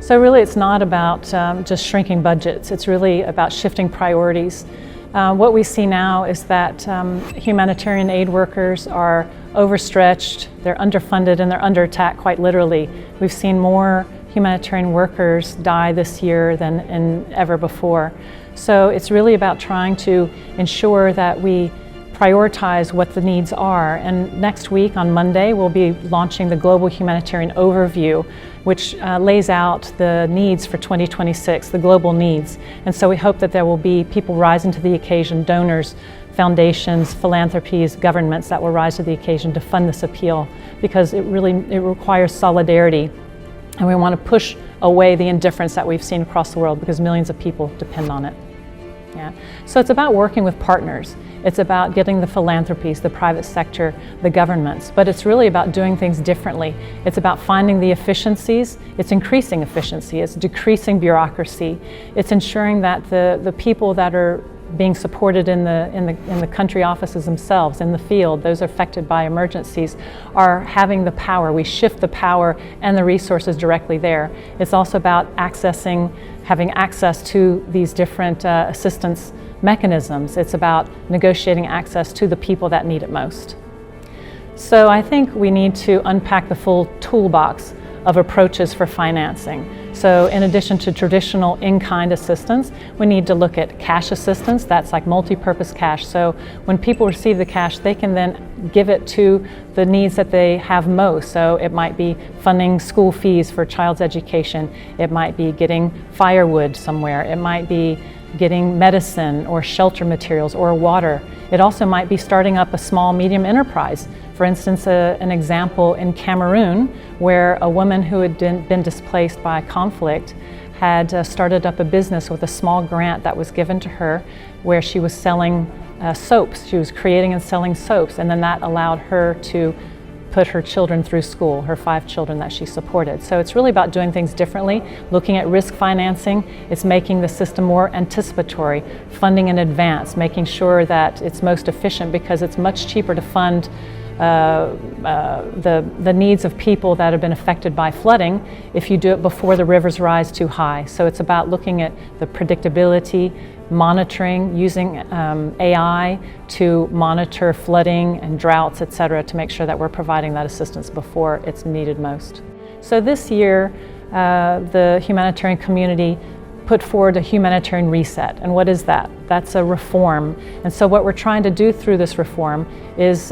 So really it's not about just shrinking budgets, it's really about shifting priorities. What we see now is that humanitarian aid workers are overstretched, they're underfunded, and they're under attack quite literally. We've seen more humanitarian workers die this year than ever before. So it's really about trying to ensure that we prioritize what the needs are. And next week on Monday, we'll be launching the Global Humanitarian Overview, which lays out the needs for 2026, the global needs. And so we hope that there will be people rising to the occasion, donors, foundations, philanthropies, governments that will rise to the occasion to fund this appeal, because it requires solidarity. And we want to push away the indifference that we've seen across the world, because millions of people depend on it. Yeah. So it's about working with partners. It's about getting the philanthropies, the private sector, the governments, but it's really about doing things differently. It's about finding the efficiencies, it's increasing efficiency, it's decreasing bureaucracy, it's ensuring that the people that are being supported in the country offices themselves, in the field, those affected by emergencies, are having the power. We shift the power and the resources directly there. It's also about having access to these different assistance mechanisms. It's about negotiating access to the people that need it most. So I think we need to unpack the full toolbox of approaches for financing. So in addition to traditional in-kind assistance, we need to look at cash assistance. That's like multi-purpose cash. So when people receive the cash, they can then give it to the needs that they have most. So it might be funding school fees for child's education. It might be getting firewood somewhere. It might be getting medicine or shelter materials or water. It also might be starting up a small medium enterprise. For instance, an example in Cameroon, where a woman who had been displaced by conflict had started up a business with a small grant that was given to her, where she was selling soaps. She was creating and selling soaps, and then that allowed her to put her children through school, her 5 children that she supported. So it's really about doing things differently, looking at risk financing. It's making the system more anticipatory, funding in advance, making sure that it's most efficient, because it's much cheaper to fund the needs of people that have been affected by flooding if you do it before the rivers rise too high. So it's about looking at the predictability, monitoring, using AI to monitor flooding and droughts, et cetera, to make sure that we're providing that assistance before it's needed most. So this year, the humanitarian community put forward a humanitarian reset. And what is that? That's a reform. And so what we're trying to do through this reform is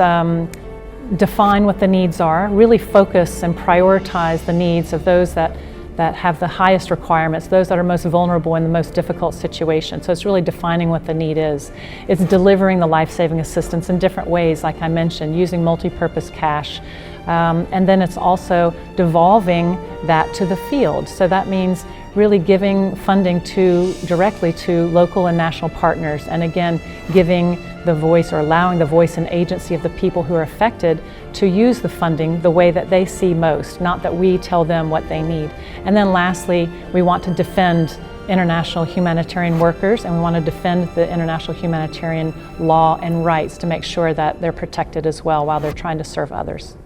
define what the needs are, really focus and prioritize the needs of those that have the highest requirements, those that are most vulnerable in the most difficult situations. So it's really defining what the need is. It's delivering the life-saving assistance in different ways, like I mentioned, using multi-purpose cash. And then it's also devolving that to the field. So that means really giving funding directly to local and national partners, and again, giving the voice, or allowing the voice and agency of the people who are affected to use the funding the way that they see most, not that we tell them what they need. And then lastly, we want to defend international humanitarian workers, and we want to defend the international humanitarian law and rights to make sure that they're protected as well while they're trying to serve others.